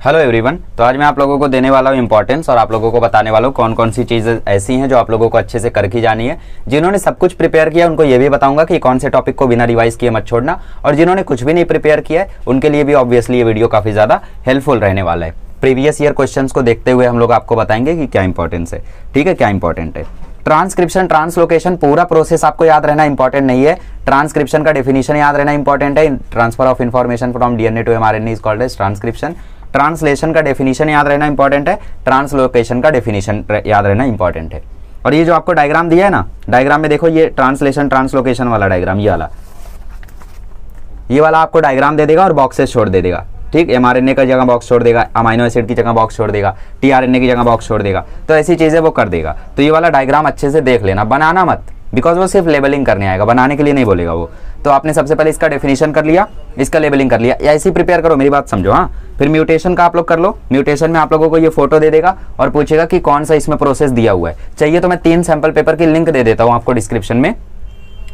Hello everyone. तो आज मैं आप लोगों को देने वाला हूँ इंपॉर्टेंस और आप लोगों को बताने वाला हूँ कौन कौन सी चीज़ें ऐसी हैं जो आप लोगों को अच्छे से करके जानी है। जिन्होंने सब कुछ प्रिपेयर किया उनको ये भी बताऊंगा कि कौन से टॉपिक को बिना रिवाइज किए मत छोड़ना, और जिन्होंने कुछ भी नहीं प्रिपेयर किया है उनके लिए भी ऑब्वियसली ये वीडियो काफ़ी ज़्यादा हेल्पफुल रहने वाला है। प्रीवियस ईयर क्वेश्चन को देखते हुए हम लोग आपको बताएंगे कि क्या इंपॉर्टेंस है, ठीक है, क्या इंपॉर्टेंट है। ट्रांसक्रिप्शन, ट्रांसलोकेशन, पूरा प्रोसेस आपको याद रहना इंपॉर्टेंट नहीं है। ट्रांसक्रिप्शन का डेफिनेशन याद रहना इंपॉर्टेंट है। Transfer of information from DNA to mRNA is called as transcription. Translation का डेफिनेशन याद रहना इंपॉर्टेंट है। ट्रांसलोकेशन का डेफिनेशन याद रहना इंपॉर्टेंट है। और ये जो आपको डायग्राम दिया है ना, डायग्राम में देखो ये ट्रांसलेशन ट्रांसलोकेशन वाला डायग्राम, ये वाला आपको डायग्राम दे देगा और बॉक्सेस छोड़ दे देगा, ठीक। एमआरएनए का जगह बॉक्स छोड़ देगा, अमाइनो एसिड की जगह बॉक्स छोड़ देगा, टीआरएनए की जगह बॉक्स छोड़ देगा, तो ऐसी चीजें वो कर देगा। तो ये वाला डायग्राम अच्छे से देख लेना, बनाना मत, बिकॉज वो सिर्फ लेबलिंग करने आएगा, बनाने के लिए नहीं बोलेगा वो। तो आपने सबसे पहले इसका डेफिनेशन कर लिया, इसका लेबलिंग कर लिया, या ऐसे प्रिपेयर करो, मेरी बात समझो। हाँ, फिर म्यूटेशन का आप लोग कर लो। म्यूटेशन में आप लोगों को ये फोटो दे देगा और पूछेगा कि कौन सा इसमें प्रोसेस दिया हुआ है। चाहिए तो मैं 3 सैंपल पेपर की लिंक दे देता हूँ आपको डिस्क्रिप्शन में,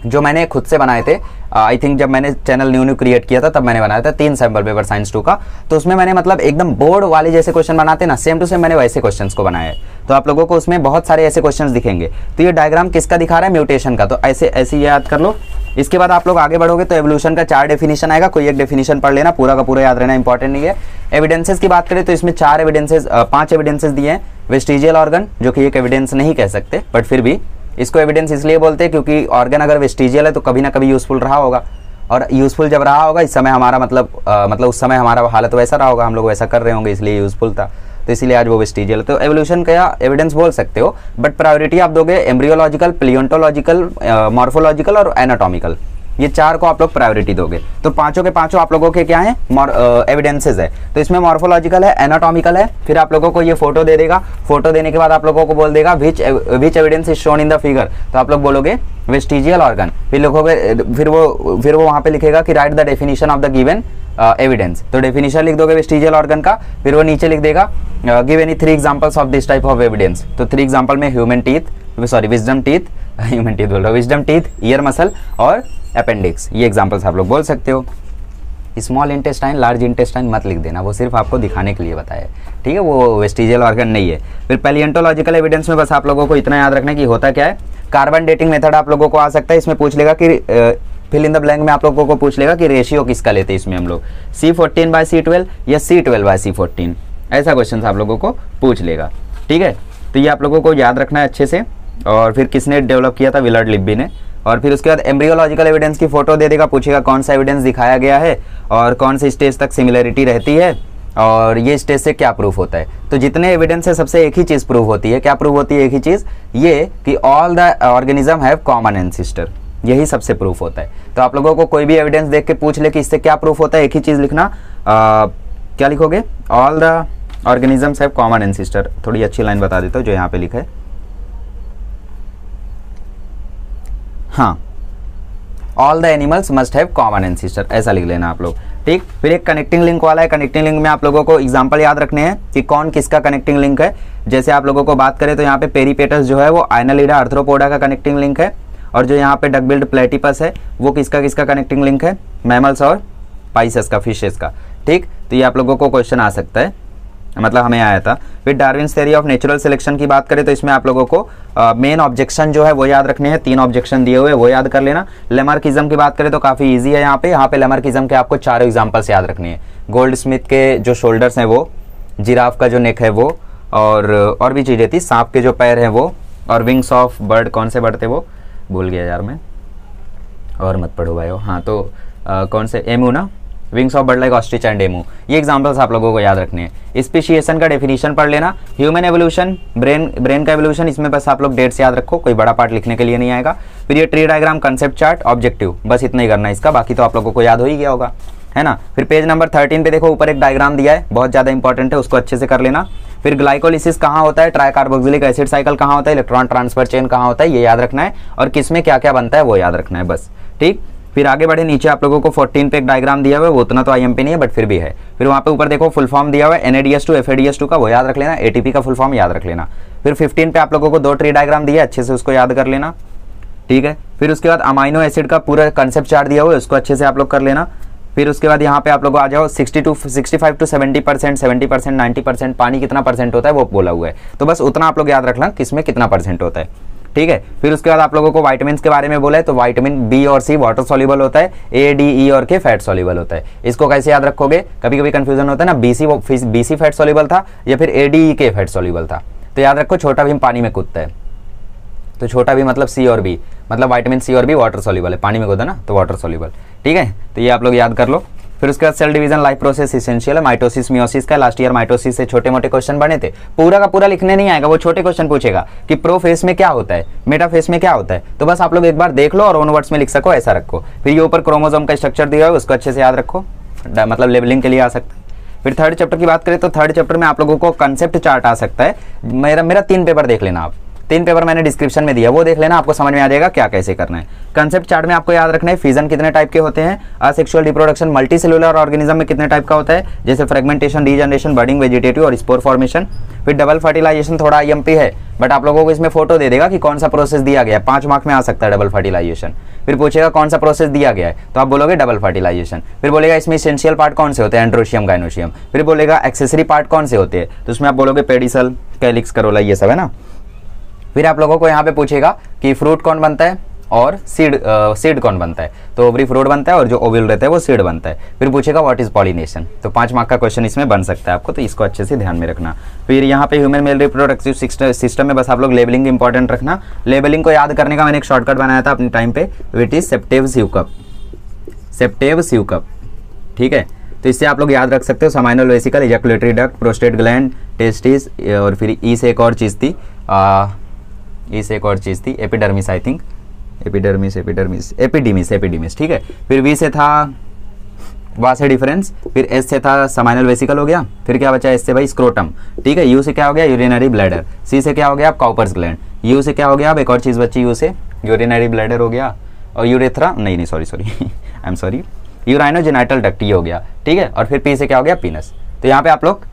जो मैंने खुद से बनाए थे। आई थिंक जब मैंने चैनल न्यू क्रिएट किया था तब मैंने बनाया था 3 सैंपल पेपर साइंस 2 का। तो उसमें मैंने मतलब एकदम बोर्ड वाले जैसे क्वेश्चन बनाते ना, सेम टू सेम मैंने वैसे क्वेश्चंस को बनाया है। तो आप लोगों को उसमें बहुत सारे ऐसे क्वेश्चंस दिखेंगे। तो ये डायग्राम किसका दिखा रहा है? म्यूटेशन का। तो ऐसे याद कर लो। इसके बाद आप लोग आगे बढ़ोगे तो एवोल्यूशन का 4 डेफिनेशन आएगा, कोई एक डेफिनेशन पढ़ लेना, पूरा का पूरा याद रहना इंपॉर्टेंट नहीं है। एविडेंसेस की बात करें तो इसमें 5 एविडेंसेस दिए हैं। वेस्टिजियल ऑर्गन, जो कि एक एविडेंस नहीं कह सकते, बट फिर भी इसको एविडेंस इसलिए बोलते हैं क्योंकि ऑर्गन अगर वेस्टिजियल है तो कभी ना कभी यूजफुल रहा होगा, और यूजफुल जब रहा होगा इस समय हमारा मतलब उस समय हमारा हालत वैसा रहा होगा, हम लोग वैसा कर रहे होंगे, इसलिए यूजफुल था, तो इसलिए आज वो वेस्टिजियल। तो एवोल्यूशन का एविडेंस बोल सकते हो, बट प्रायोरिटी आप दोगे एम्ब्रियोलॉजिकल, प्लियोन्टोलॉजिकल, मॉर्फोलॉजिकल और एनाटॉमिकल। ये 4 को आप लोग प्रायोरिटी दोगे। तो पांचों के पांचों आप लोगों के क्या है? एविडेंसेस है। तो इसमें मॉर्फोलॉजिकल है, एनाटॉमिकल है, फिर आप लोगों को ये फोटो दे देगा। फोटो देने के बाद आप लोगों को बोल देगा which evidence is shown in the figure. तो आप लोग बोलोगे वेस्टिजियल ऑर्गन, फिर लिखोगे, फिर वो वहां पे लिखेगा कि right the definition of the given evidence. तो डेफिनेशन लिख दोगे वेस्टिजियल ऑर्गन का, फिर वो नीचे लिख देगा give any 3 examples of this type of evidence. तो 3 एग्जांपल में विजडम टीथ बोल रहा हूँ, विजडम टीथ, ईयर मसल और अपेंडिक्स, ये एग्जांपल्स आप लोग बोल सकते हो। स्मॉल इंटेस्टाइन, लार्ज इंटेस्टाइन मत लिख देना, वो सिर्फ आपको दिखाने के लिए बताया है, ठीक है, वो वेस्टिजियल ऑर्गन नहीं है। फिर पैलियोंटोलॉजिकल एविडेंस में बस आप लोगों को इतना याद रखना कि होता क्या है। कार्बन डेटिंग मेथड आप लोगों को आ सकता है, इसमें पूछ लेगा कि फिल इन द ब्लैंक में आप लोगों को पूछ लेगा कि रेशियो किसका लेते हैं इसमें हम लोग, C14/C12 या C12/C14, ऐसा क्वेश्चन आप लोगों को पूछ लेगा, ठीक है। तो ये आप लोगों को याद रखना है अच्छे से। और फिर किसने डेवलप किया था? विलर्ड लिब्बी ने। और फिर उसके बाद एम्ब्रियोलॉजिकल एविडेंस की फोटो दे देगा, पूछेगा कौन सा एविडेंस दिखाया गया है और कौन सी स्टेज तक सिमिलरिटी रहती है और ये स्टेज से क्या प्रूफ होता है। तो जितने एविडेंस है सबसे एक ही चीज प्रूव होती है। क्या प्रूव होती है? एक ही चीज, ये कि all the organism have common ancestor, यही सबसे प्रूफ होता है। तो आप लोगों को कोई भी एविडेंस देख के पूछ ले कि इससे क्या प्रूफ होता है, एक ही चीज लिखना। क्या लिखोगे? All the organisms have common ancestor. थोड़ी अच्छी लाइन बता देता हूँ जो यहाँ पे लिखा है। हाँ, all the animals must have common ancestor, ऐसा लिख लेना आप लोग, ठीक। फिर एक कनेक्टिंग लिंक वाला है। कनेक्टिंग लिंक में आप लोगों को एग्जांपल याद रखने हैं कि कौन किसका कनेक्टिंग लिंक है। जैसे आप लोगों को बात करें तो यहाँ पे पेरीपेटस जो है वो एनालिडा आर्थ्रोपोडा का कनेक्टिंग लिंक है, और जो यहाँ पे डकबिल्ड प्लेटिपस है वो किसका कनेक्टिंग लिंक है? मैमल्स और पाइसेस का, फिशेस का, ठीक। तो ये आप लोगों को क्वेश्चन आ सकता है, मतलब हमें आया था। फिर Darwin's theory of natural selection की बात करें तो इसमें आप लोगों को मेन ऑब्जेक्शन जो है वो याद रखने हैं। 3 ऑब्जेक्शन दिए हुए वो याद कर लेना। लेमार्किज्म की बात करें तो काफी इजी है यहाँ पे लेमार्किज्म के आपको 4 एग्जांपल्स याद रखने हैं। गोल्ड स्मिथ के जो शोल्डर्स हैं वो, जिराफ का जो नेक है वो, और भी चीजें थी, सांप के जो पैर हैं वो, और विंग्स ऑफ बर्ड, कौन से बर्ड थे वो भूल गया यार मैं, और मत पढ़ो भाई। हाँ, तो कौन से, एमू ना, wings of bird like ostrich and emu, ये एग्जांपल्स आप लोगों को याद रखने हैं। स्पीशिएशन का डेफिनेशन पढ़ लेना। ह्यूमन एवोल्यूशन, ब्रेन का एवोल्यूशन, इसमें बस आप लोग डेट्स याद रखो, कोई बड़ा पार्ट लिखने के लिए नहीं आएगा। फिर ये tree diagram, concept chart, objective, बस इतना ही करना है इसका, बाकी तो आप लोगों को याद हो ही गया होगा, है ना। फिर पेज नंबर 13 पे देखो ऊपर एक डायग्राम दिया है, बहुत ज्यादा इंपॉर्टेंट है, उसको अच्छे से कर लेना। फिर ग्लाइकोलिसिस कहाँ होता है, ट्राइकार्बोक्सिलिक एसिड साइकिल कहाँ होता है, इलेक्ट्रॉन ट्रांसफर चेन कहाँ होता है, ये याद रखना है, और किसमें क्या क्या बनता है वो याद रखना है, बस, ठीक। फिर आगे बढ़े, नीचे आप लोगों को 14 पे एक डायग्राम दिया हुआ है, वो उतना तो आईएमपी नहीं है बट फिर भी है। फिर वहाँ पे ऊपर देखो फुल फॉर्म दिया हुआ है NADH2 FADH2 का, वो याद रख लेना। ATP का फुल फॉर्म याद रख लेना। फिर 15 पे आप लोगों को 2 ट्री डायग्राम दिया है, अच्छे से उसको याद कर लेना, ठीक है। फिर उसके बाद अमाइनो एसिड का पूरा कंसेप्ट चार्ट दिया हुआ है, उसको अच्छे से आप लोग कर लेना। फिर उसके बाद यहाँ पे आप लोग आ जाओ 65 to 70%, 70%, 90%, पानी कितना परसेंट होता है वो बोला हुआ है, तो बस उतना आप लोग याद रखना किसमें कितना परसेंट होता है, ठीक है। फिर उसके बाद आप लोगों को वाइटामिन के बारे में बोला है, तो विटामिन बी और सी वाटर सॉल्युबल होता है, ए डी ई और के फैट सॉल्युबल होता है। इसको कैसे याद रखोगे, कभी कभी कंफ्यूजन होता है ना, बीसी फैट सॉल्युबल था या फिर ए डी ई के फैट सॉल्युबल था, तो याद रखो छोटा भीम पानी में कूदता है, तो छोटा भी मतलब सी और बी, मतलब विटामिन सी और बी वाटर सॉल्युबल है, पानी में कूदा ना तो वाटर सॉल्युबल, ठीक है। तो ये आप लोग याद कर लो। फिर उसके बाद cell division life process essential है, माइटोसिस मियोसिस का, लास्ट ईयर माइटोसिस से छोटे मोटे क्वेश्चन बने थे, पूरा का पूरा लिखने नहीं आएगा, वो छोटे क्वेश्चन पूछेगा कि प्रोफेस में क्या होता है, मेटाफेस में क्या होता है, तो बस आप लोग एक बार देख लो और ओन वर्ड्स में लिख सको ऐसा रखो। फिर ये ऊपर क्रोमोसोम का स्ट्रक्चर दिया है उसको अच्छे से याद रखो, मतलब लेबलिंग के लिए आ सकता है। फिर थर्ड चैप्टर की बात करें तो थर्ड चैप्टर में आप लोगों को कंसेप्ट चार्ट आ सकता है, मेरा 3 पेपर देख लेना आप, 3 पेपर मैंने डिस्क्रिप्शन में दिया, वो देख लेना, आपको समझ में आ जाएगा क्या कैसे करना है। कंसेप्ट चार्ट में आपको याद रखना है फिजन कितने टाइप के होते हैं, asexual reproduction multi cellular organism में कितने टाइप का होता है, जैसे फ्रेगमेंटेशन, रीजनरेशन, बर्डिंग, वेजिटेटिव और स्पोर फॉर्मेशन। फिर डबल फर्टिलाइजेशन थोड़ा IMP है, बट आप लोगों को इसमें फोटो दे देगा कि कौन सा प्रोसेस दिया गया है, 5 मार्क में आ सकता है डबल फर्टिलाइजेशन। फिर पूछेगा कौन सा प्रोसेस दिया गया है, तो आप बोलोगे डबल फर्टिलाइजेशन। फिर बोलेगा इसमें एसेंशियल पार्ट कौन से होते हैं, एंड्रोशियम, गाइनोशियम। फिर बोलेगा एक्सेसरी पार्ट कौन से होते हैं, तो उसमें आप बोलोगे पेडिसल, कैलिक्स, करोला, ये सब है ना। फिर आप लोगों को यहाँ पे पूछेगा कि फ्रूट कौन बनता है और सीड कौन बनता है, तो ओवरी फ्रूट बनता है और जो ओव्यूल रहता है वो सीड बनता है। फिर पूछेगा व्हाट इज पॉलिनेशन, तो 5 मार्क का क्वेश्चन इसमें बन सकता है आपको, तो इसको अच्छे से ध्यान में रखना। फिर यहाँ पे ह्यूमन मेल रिप्रोडक्टिव सिस्टम में बस आप लोग लेबलिंग इंपॉर्टेंट रखना। लेबलिंग को याद करने का मैंने एक शॉर्टकट बनाया था अपने टाइम पे, विट इज सेप्टेव स्यूकप, ठीक है। तो इससे आप लोग याद रख सकते हो seminal vesicle, ejaculatory duct, prostate gland, testis, और फिर ई से एक और चीज़ थी, एपिडर्मिस, आई थिंक एपिडिमिस, ठीक है। फिर वी से था वासे डिफरेंस, फिर एस से था समाइनल वेसिकल हो गया, फिर क्या बचा एस से भाई स्क्रोटम, ठीक है। यू से क्या हो गया यूरिनरी ब्लैडर, सी से क्या हो गया आप काउपर्स ग्लैंड, यू से क्या हो गया अब एक और चीज़ बची, यू से यूरिनरी ब्लैडर हो गया, और यूरेथ्रा नहीं सॉरी यूराइनोजेनाइटल डक्ट ये हो गया, ठीक है। और फिर पी से क्या हो गया पीनस। तो यहाँ पे आप लोग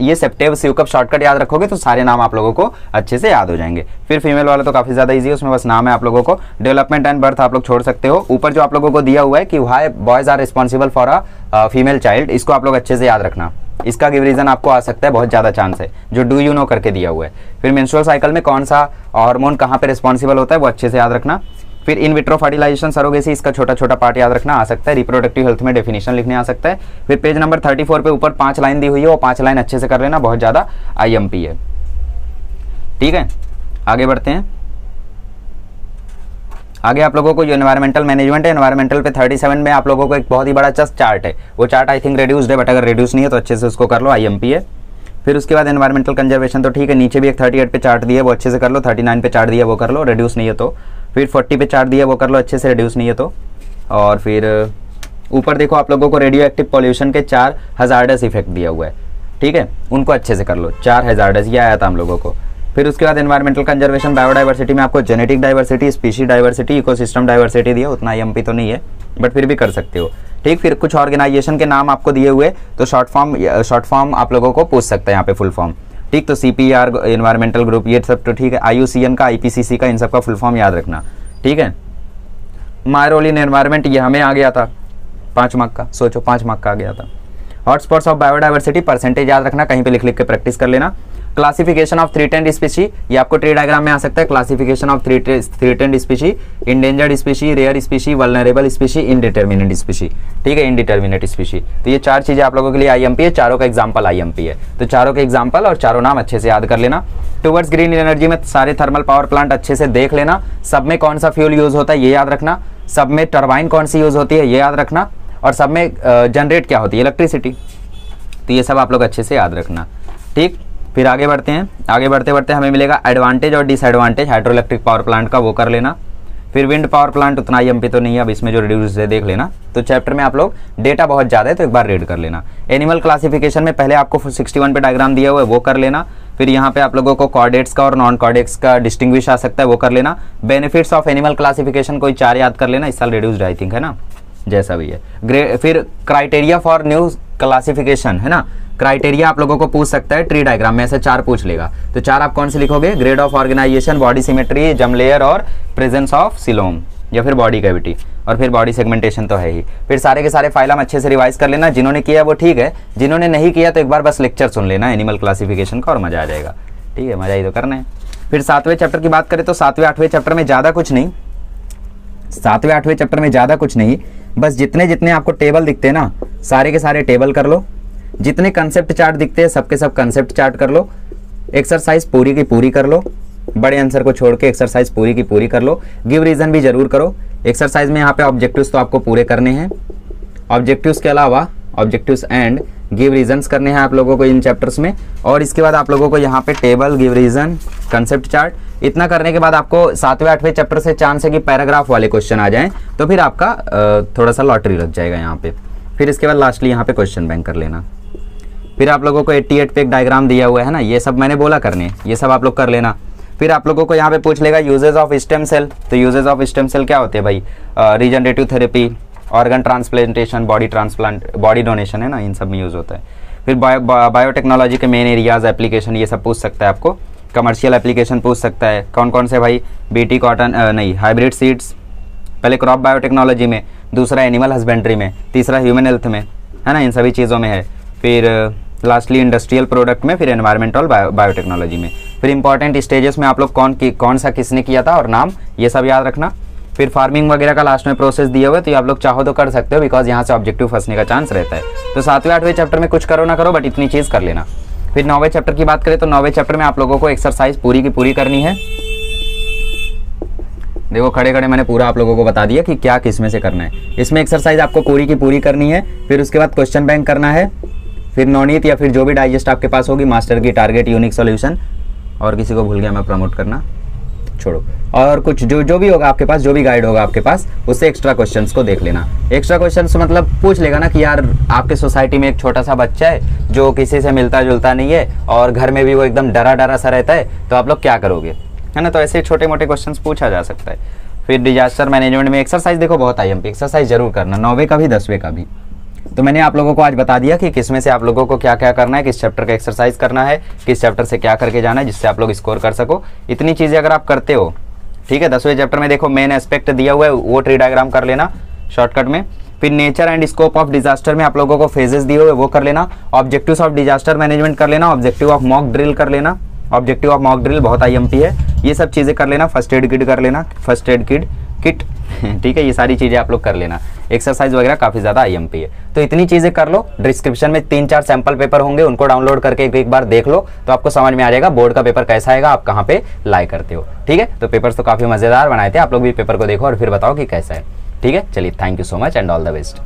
ये सेप्टेव स्यूकप शॉर्टकट याद रखोगे तो सारे नाम आप लोगों को अच्छे से याद हो जाएंगे। फिर फीमेल वाला तो काफी ज्यादा इजी है, उसमें बस नाम है आप लोगों को, डेवलपमेंट एंड बर्थ आप लोग छोड़ सकते हो। ऊपर जो आप लोगों को दिया हुआ है कि why boys are responsible for a female child, इसको आप लोग अच्छे से याद रखना, इसका गिव रीजन आपको आ सकता है, बहुत ज्यादा चांस है, जो डू यू नो करके दिया हुआ है। फिर मेंस्ट्रुअल साइकिल में कौन सा हार्मोन कहाँ पे रिस्पॉन्सिबल होता है वो अच्छे से याद रखना। फिर इन विट्रो फर्टिलाइजेशन, सरोगेसी, इसका छोटा छोटा पार्ट याद रखना आ सकता है। रिप्रोडक्टिव हेल्थ में डेफिनेशन लिखने आ सकता है। फिर पेज नंबर 34 पे ऊपर 5 लाइन दी हुई है, वो 5 लाइन अच्छे से कर लेना, बहुत ज्यादा IMP है, ठीक है। आगे बढ़ते हैं, आगे आप लोगों को जो एनवायरमेंटल मैनेजमेंट है, एनवायरमेंटल पे 37 में आप लोगों को एक बहुत ही बड़ा चार्ट है, वो चार्ट आई थिंक रिड्यूस्ड है, बट अगर रिड्यूस नहीं है तो अच्छे से उसको कर लो, IMP है। फिर उसके बाद एनवायरमेंटल कंजर्वेशन तो ठीक है, नीचे भी एक 38 पे चार्ट दिया है वो अच्छे से कर लो, 39 पे चार्ट दिया वो कर लो, रिड्यूस नहीं है तो। फिर 40 पे चार्ट दिया वो कर लो अच्छे से, रिड्यूस नहीं है तो। और फिर ऊपर देखो आप लोगों को रेडियो एक्टिव पॉल्यूशन के 4 हजार्डस इफेक्ट दिया हुआ है, ठीक है, उनको अच्छे से कर लो, 4 हजार्डस ये आया था हम लोगों को। फिर उसके बाद एनवायरमेंटल कंजर्वेशन, बायोडाइवर्सिटी में आपको genetic diversity, species diversity, ecosystem diversity दिया, उतना IMP तो नहीं है बट फिर भी कर सकते हो, ठीक। फिर कुछ ऑर्गेनाइजेशन के नाम आपको दिए हुए, तो शॉर्ट फॉर्म आप लोगों को पूछ सकते हैं यहाँ पे, फुल फॉर्म, ठीक। तो CPR एनवायरमेंटल ग्रुप ये सब तो ठीक है, IUCN का, IPCC का, इन सब का फुल फॉर्म याद रखना, ठीक है। माय रोल इन एनवायरमेंट ये हमें आ गया था 5 मार्क का, सोचो 5 मार्क का आ गया था। हॉटस्पॉट्स ऑफ बायोडाइवर्सिटी परसेंटेज याद रखना, कहीं पे लिख लिख के प्रैक्टिस कर लेना। क्लासिफिकेशन ऑफ थ्रेटेंड स्पीशी, ये आपको ट्री डायग्राम में आ सकता है, classification of threatened species, endangered species, rare species, vulnerable species, indeterminate species, ठीक है, इनडिटर्मिनेट स्पीशी। तो ये 4 चीजें आप लोगों के लिए IMP है, चारों का एग्जाम्पल IMP है, तो चारों के एग्जाम्पल और चारों नाम अच्छे से याद कर लेना। टुवर्ड्स ग्रीन एनर्जी में सारे थर्मल पावर प्लांट अच्छे से देख लेना, सब में कौन सा फ्यूल यूज होता है ये याद रखना, सब में टर्बाइन कौन सी यूज होती है ये याद रखना, और सब में जनरेट क्या होती है इलेक्ट्रिसिटी, तो ये सब आप लोग अच्छे से याद रखना, ठीक। फिर आगे बढ़ते हैं, आगे बढ़ते बढ़ते हमें मिलेगा एडवांटेज और disadvantage hydro electric power plant का, वो कर लेना। फिर विंड पावर प्लांट उतना IMP तो नहीं है, अब इसमें जो रिड्यूस है देख लेना। तो चैप्टर में आप लोग डेटा बहुत ज़्यादा है तो एक बार रीड कर लेना। एनिमल क्लासिफिकेशन में पहले आपको 61 पे डायग्राम दिया हुआ है वो कर लेना। फिर यहाँ पे आप लोगों को कॉर्डेट्स का और नॉन कॉर्डेट्स का डिस्टिंग्विश आ सकता है वो कर लेना। बेनिफिट्स ऑफ एनिमल क्लासिफिकेशन कोई 4 याद कर लेना, इस साल रिड्यूस्ड आई थिंक है ना, जैसा भी है। फिर क्राइटेरिया फॉर न्यू क्लासिफिकेशन है ना, क्राइटेरिया आप लोगों को पूछ सकता है ट्री डायग्राम में, ऐसे 4 पूछ लेगा, तो 4 आप कौन से लिखोगे, grade of organisation, body symmetry, germ layer और प्रेजेंस ऑफ सिलोम या फिर बॉडी कैविटी। और फिर बॉडी सेगमेंटेशन तो है ही। फिर सारे के सारे फाइल हम अच्छे से रिवाइज कर लेना, जिन्होंने किया वो ठीक है, जिन्होंने नहीं किया तो एक बार बस लेक्चर सुन लेना एनिमल क्लासिफिकेशन का और मजा आ जाएगा। ठीक है, मजा ही तो करना है। फिर 7वें चैप्टर की बात करें तो 7वें 8वें चैप्टर में ज़्यादा कुछ नहीं, 7वें 8वें चैप्टर में ज़्यादा कुछ नहीं, बस जितने जितने आपको टेबल दिखते हैं ना सारे के सारे टेबल कर लो, जितने कंसेप्ट चार्ट दिखते हैं सबके सब कंसेप्ट चार्ट कर लो, एक्सरसाइज पूरी की पूरी कर लो, बड़े आंसर को छोड़ के एक्सरसाइज पूरी की पूरी कर लो, गिव रीजन भी जरूर करो। एक्सरसाइज में यहाँ पे ऑब्जेक्टिव्स तो आपको पूरे करने हैं, ऑब्जेक्टिव्स के अलावा ऑब्जेक्टिव्स एंड गिव रीजन्स करने हैं आप लोगों को इन चैप्टर्स में। और इसके बाद आप लोगों को यहाँ पे table, give reason, concept chart, इतना करने के बाद आपको 7वें 8वें चैप्टर से चांस है कि पैराग्राफ वाले क्वेश्चन आ जाएं, तो फिर आपका थोड़ा सा लॉटरी लग जाएगा यहाँ पे। फिर इसके बाद लास्टली यहाँ पे क्वेश्चन बैंक कर लेना। फिर आप लोगों को 88 पे एक डायग्राम दिया हुआ है ना, ये सब मैंने बोला करने, ये सब आप लोग कर लेना। फिर आप लोगों को यहाँ पे पूछ लेगा यूजेज ऑफ स्टेम सेल, तो यूजेज ऑफ स्टेम सेल क्या होते हैं भाई? Regenerative therapy, organ transplantation, body transplant, body donation है ना, इन सब में यूज़ होता है। फिर बायोटेक्नोलॉजी के मेन एरियाज, एप्लीकेशन, ये सब पूछ सकता है आपको। कमर्शियल एप्लीकेशन पूछ सकता है, कौन कौन से भाई? बीटी कॉटन नहीं, हाइब्रिड सीड्स, पहले क्रॉप बायोटेक्नोलॉजी में, दूसरा एनिमल हस्बेंड्री में, तीसरा ह्यूमन हेल्थ में, है ना, इन सभी चीज़ों में है। फिर लास्टली इंडस्ट्रियल प्रोडक्ट में, फिर एनवायरमेंटल बायोटेक्नोलॉजी में। फिर इंपॉर्टेंट स्टेजेस में आप लोग कौन सा किसने किया था और नाम, ये सब याद रखना। फिर फार्मिंग वगैरह का लास्ट में प्रोसेस दिया हुआ है, तो आप लोग चाहो तो कर सकते हो, बिकॉज यहाँ से ऑब्जेक्टिव फंसने का चांस रहता है। तो 7वें 8वें चैप्टर में कुछ करो ना करो, बट इतनी चीज़ कर लेना। फिर 9वें चैप्टर की बात करें तो 9वें चैप्टर में आप लोगों को एक्सरसाइज पूरी की पूरी करनी है। देखो खड़े खड़े मैंने पूरा आप लोगों को बता दिया कि क्या किस में से करना है। इसमें एक्सरसाइज आपको पूरी की पूरी करनी है। फिर उसके बाद क्वेश्चन बैंक करना है। फिर नवनीत या फिर जो भी डाइजेस्ट आपके पास होगी, मास्टर की, टारगेट, यूनिक सॉल्यूशन, और किसी को भूल गया मैं प्रमोट करना, छोड़ो। और कुछ जो भी होगा आपके पास, जो भी गाइड होगा आपके पास, उससे एक्स्ट्रा क्वेश्चंस को देख लेना। एक्स्ट्रा क्वेश्चंस मतलब पूछ लेगा ना कि यार आपके सोसाइटी में एक छोटा सा बच्चा है जो किसी से मिलता जुलता नहीं है और घर में भी वो एकदम डरा डरा सा रहता है, तो आप लोग क्या करोगे, है ना। तो ऐसे छोटे मोटे क्वेश्चंस पूछा जा सकता है। फिर डिजास्टर मैनेजमेंट में एक्सरसाइज देखो बहुत IMP एक्सरसाइज जरूर करना, 9वें का भी 10वें का भी। तो मैंने आप लोगों को आज बता दिया कि किस में से आप लोगों को क्या क्या करना है, किस चैप्टर का एक्सरसाइज करना है, किस चैप्टर से क्या करके जाना है, जिससे आप लोग स्कोर कर सको। इतनी चीज़ें अगर आप करते हो, ठीक है। 10वें चैप्टर में देखो मेन एस्पेक्ट दिया हुआ है, वो ट्री डायग्राम कर लेना शॉर्टकट में। फिर nature and scope of disaster में आप लोगों को फेजेस दिए हुए वो कर लेना। ऑब्जेक्टिव्स ऑफ डिजास्टर मैनेजमेंट कर लेना। ऑब्जेक्टिव ऑफ मॉक ड्रिल कर लेना। ऑब्जेक्टिव ऑफ मॉक ड्रिल बहुत IMP है, ये सब चीज़ें कर लेना। फर्स्ट एड किट कर लेना, फर्स्ट एड किट ठीक है, ये सारी चीज़ें आप लोग कर लेना। एक्सरसाइज वगैरह काफ़ी ज़्यादा IMP है, तो इतनी चीज़ें कर लो। डिस्क्रिप्शन में 3-4 सैंपल पेपर होंगे, उनको डाउनलोड करके एक बार देख लो, तो आपको समझ में आ जाएगा बोर्ड का पेपर कैसा आएगा, आप कहाँ पे लाई करते हो। ठीक है, तो पेपर्स तो काफ़ी मज़ेदार बनाए थे, आप लोग भी पेपर को देखो और फिर बताओ कि कैसा है। ठीक है, चलिए, thank you so much and all the best.